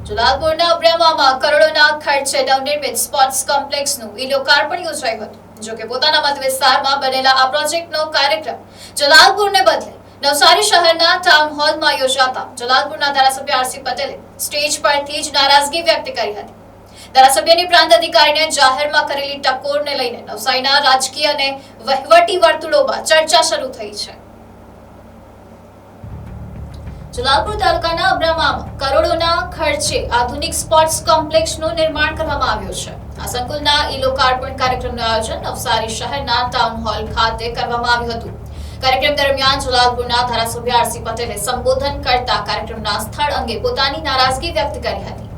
જલાલપુરના અબ્રામામાં કરોડોના ખર્ચે નવનિર્મિત સ્પોર્ટ્સ કોમ્પ્લેક્સનું ઈ-લોકાર્પણ યોજાયું હતું। જો કે પોતાના મત વિસ્તારમાં બનેલા આ પ્રોજેક્ટનો કાર્યક્રમ જલાલપુરને બદલે નવસારી શહેરના ટાઉન હોલમાં યોજાતા જલાલપુરના ધારાસભ્ય આરસી પટેલે સ્ટેજ પરથી જ નારાજગી વ્યક્ત કરી હતી। ધારાસભ્યની પ્રાંત અધિકારીને જાહેરમાં કરેલી ટકોરને લઈને નવસારીના રાજકીય અને વહીવટી વર્તુળોમાં ચર્ચા શરૂ થઈ છે। જલાલપુર તાલુકાના અબ્રામામાં કરોડોના ખર્ચે આધુનિક સ્પોર્ટ્સ કોમ્પ્લેક્સનું નિર્માણ કરવામાં આવ્યું છે। આ સંકુલના ઈ-લોકાર્પણ કાર્યક્રમનું આયોજન નવસારી શહેરના ટાઉન હોલ ખાતે કરવામાં આવ્યું હતું। કાર્યક્રમ દરમિયાન જલાલપુરના ધારાસભ્ય આરસી પટેલે સંબોધન કરતા કાર્યક્રમના સ્થળ અંગે પોતાની નારાજગી વ્યક્ત કરી હતી।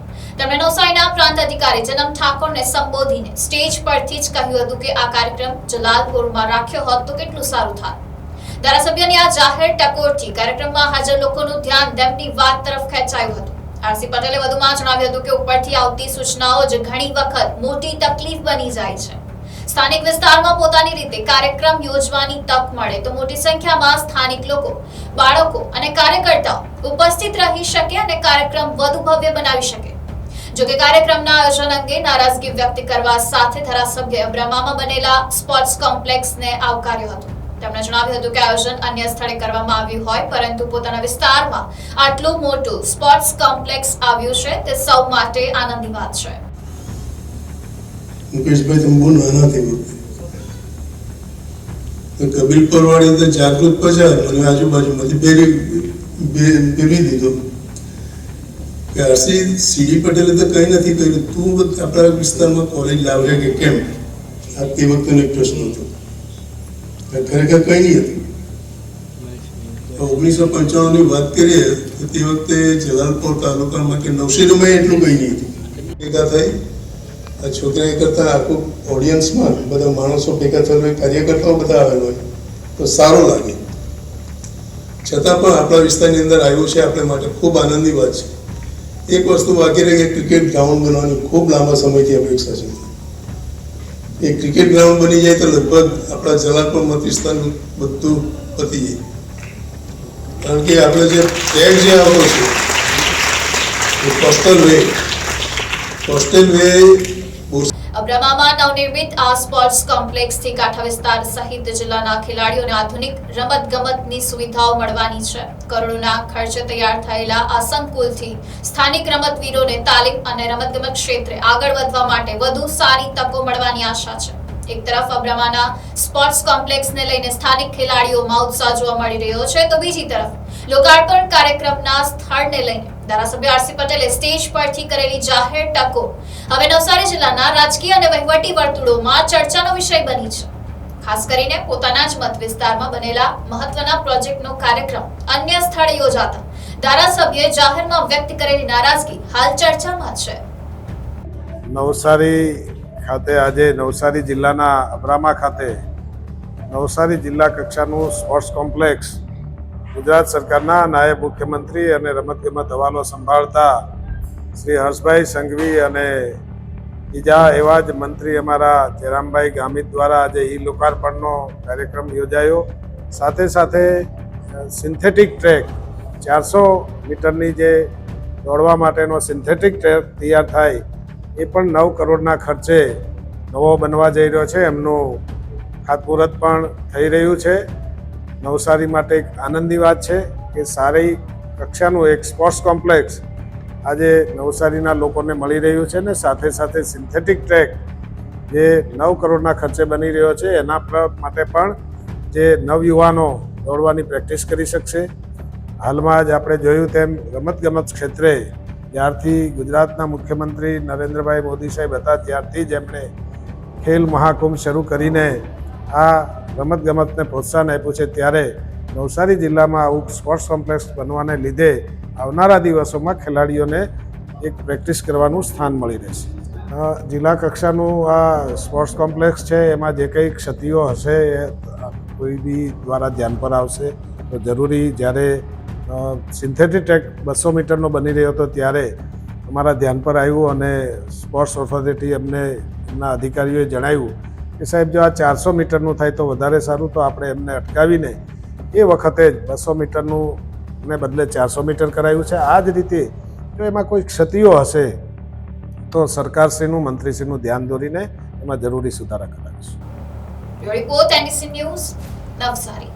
તેમણે નવસારીના પ્રાંત અધિકારી જનમ ઠાકોરને સંબોધીને સ્ટેજ પરથી જ કહ્યું હતું કે આ કાર્યક્રમ જલાલપુરમાં રાખ્યો હોત તો કેટલું સારું થાત। ધારાસભ્યની આ જાહેર ટકોરથી કાર્યક્રમમાં હાજર લોકોનું ધ્યાન તેમની વાત તરફ ખેંચાયું હતું। આરસી પટેલે વધુમાં જણાવ્યું હતું કે ઉપરથી આવતી સૂચનાઓ જ ઘણી વખત મોટી તકલીફ બની જાય છે। સ્થાનિક વિસ્તારમાં પોતાની રીતે કાર્યક્રમ યોજવાની તક મળે તો મોટી સંખ્યામાં સ્થાનિક લોકો, બાળકો અને કાર્યકર્તાઓ ઉપસ્થિત રહી શકે અને કાર્યક્રમ વધુ ભવ્ય બનાવી શકે। જોકે કાર્યક્રમના આયોજન અંગે નારાજગી વ્યક્ત કરવા સાથે ધારાસભ્ય અબ્રામામાં બનેલા સ્પોર્ટ્સ કોમ્પ્લેક્સને આવકાર્યો હતો। તેમણે જણાવ્યું હતું કે આયોજન અન્ય સ્થળે કરવામાં આવ્યું હોય પરંતુ પોતાના વિસ્તારમાં આટલું મોટું સ્પોર્ટ્સ કોમ્પ્લેક્સ આવ્યું છે તે સૌ માટે આનંદની વાત છે। મુકેશભાઈ તમે બહુ નાના થઈ ગયા તો કબીલ પરવાડી તો જાગૃત પચાર મને આજુબાજુમાંથી બેરી દીધો કે આરસી સીડી પટેલે તો કંઈ નથી કર્યું, તું આપણા વિસ્તારમાં કોલેજ લાવે કે કેમ? આ તે વખતનો એક પ્રશ્ન હતો, ખરેખર કંઈ નહીં હતું। 1995 ની વાત કરીએ તો તે વખતે જલાલપુર તાલુકામાં કે નવસારીમાં એટલું કંઈ નહીં હતું। ભેગા થઈ આ છોકરા કરતા આખું ઓડિયન્સમાં બધા માણસો ભેગા થયેલો હોય, કાર્યકર્તાઓ બધા આવેલો હોય તો સારું લાગે। છતાં પણ આપણા વિસ્તારની અંદર આવ્યું છે આપણે માટે ખૂબ આનંદની વાત છે। એક વસ્તુ બાકી રહી કે ક્રિકેટ ગ્રાઉન્ડ બનવાની ખૂબ લાંબા સમયથી અપેક્ષા છે। એ ક્રિકેટ ગ્રાઉન્ડ બની જાય તો લગભગ આપણા જલાલપુર મત વિસ્તારનું બધું પતી જાય, કારણ કે આપણે જે ટ્રેક જે આવતો છે એ કોસ્ટલ વે અબ્રામામાં નવનિર્મિત આ સ્પોર્ટ્સ કોમ્પ્લેક્સથી કાંઠા વિસ્તાર સહિત જિલ્લાના ખેલાડીઓને આધુનિક રમતગમતની સુવિધાઓ મળવાની છે। કરોડોના ખર્ચે તૈયાર થયેલા આ સંકુલથી સ્થાનિક રમતવીરોને તાલીમ અને રમતગમત ક્ષેત્રે આગળ વધવા માટે વધુ સારી તકો મળવાની આશા છે। એક તરફ અબ્રામાના સ્પોર્ટ્સ કોમ્પ્લેક્સને લઈને સ્થાનિક ખેલાડીઓમાં ઉત્સાહ જોવા મળી રહ્યો છે તો બીજી તરફ લોકાર્પણ કાર્યક્રમના સ્થળને લઈને ધારાસભ્ય આરસી પટેલે સ્ટેજ પરથી કરેલી જાહેર ટકોર હવે નવસારી જિલ્લાના રાજકીય અને વહીવટી વર્તુળોમાં ચર્ચાનો વિષય બની છે। ખાસ કરીને પોતાના જ મત વિસ્તારમાં બનેલા મહત્વના પ્રોજેક્ટનો કાર્યક્રમ અન્ય સ્થળે યોજાતા ધારાસભ્યએ જાહેરમાં વ્યક્ત કરેલી નારાજગી હાલ ચર્ચામાં છે। નવસારી ખાતે આજે નવસારી જિલ્લાના અબ્રામા ખાતે નવસારી જિલ્લા કક્ષાનું સ્પોર્ટ્સ કોમ્પ્લેક્સ ગુજરાત સરકારના નાયબ મુખ્યમંત્રી અને રમતગમત હવાલો સંભાળતા શ્રી હર્ષભાઈ સંઘવી અને બીજા એવા જ મંત્રી અમારા જયરામભાઈ ગામિત દ્વારા આજે ઈ લોકાર્પણનો કાર્યક્રમ યોજાયો। સાથે સાથે સિન્થેટિક ટ્રેક 400 મીટરની જે દોડવા માટેનો સિન્થેટિક ટ્રેક તૈયાર થાય એ પણ 9 કરોડના ખર્ચે નવો બનવા જઈ રહ્યો છે। એમનું ખાતમુહૂર્ત પણ થઈ રહ્યું છે। નવસારી માટે એક આનંદની વાત છે કે સારી કક્ષાનું એક સ્પોર્ટ્સ કોમ્પ્લેક્સ આજે નવસારીના લોકોને મળી રહ્યું છે ને સાથે સાથે સિન્થેટિક ટ્રેક જે 9 કરોડના ખર્ચે બની રહ્યો છે એના માટે પણ જે નવયુવાનો દોડવાની પ્રેક્ટિસ કરી શકશે। હાલમાં જ આપણે જોયું તેમ રમતગમત ક્ષેત્રે જ્યારથી ગુજરાતના મુખ્યમંત્રી નરેન્દ્રભાઈ મોદી સાહેબ હતા ત્યારથી જ એમણે ખેલ મહાકુંભ શરૂ કરીને આ રમતગમતને પ્રોત્સાહન આપ્યું છે, ત્યારે નવસારી જિલ્લામાં આવું સ્પોર્ટ્સ કોમ્પ્લેક્સ બનવાને લીધે આવનારા દિવસોમાં ખેલાડીઓને એક પ્રેક્ટિસ કરવાનું સ્થાન મળી રહેશે। જિલ્લા કક્ષાનું આ સ્પોર્ટ્સ કોમ્પ્લેક્સ છે એમાં જે કંઈ ક્ષતિઓ હશે એ કોઈ બી દ્વારા ધ્યાન પર આવશે તો જરૂરી। જ્યારે સિન્થેટિક ટ્રેક 200 મીટરનો બની રહ્યો હતો ત્યારે અમારા ધ્યાન પર આવ્યું અને સ્પોર્ટ્સ ઓથોરિટી અમને એમના અધિકારીઓએ જણાવ્યું કે સાહેબ જો આ 400 મીટરનું થાય તો વધારે સારું, તો આપણે એમને અટકાવીને એ વખતે જ 200 મીટરનું ને બદલે 400 મીટર કરાયું છે। આ જ રીતે જો એમાં કોઈ ક્ષતિઓ હશે તો સરકારશ્રીનું મંત્રીશ્રીનું ધ્યાન દોરીને એમાં જરૂરી સુધારા કરાવીશું. Report NDC news Navsari.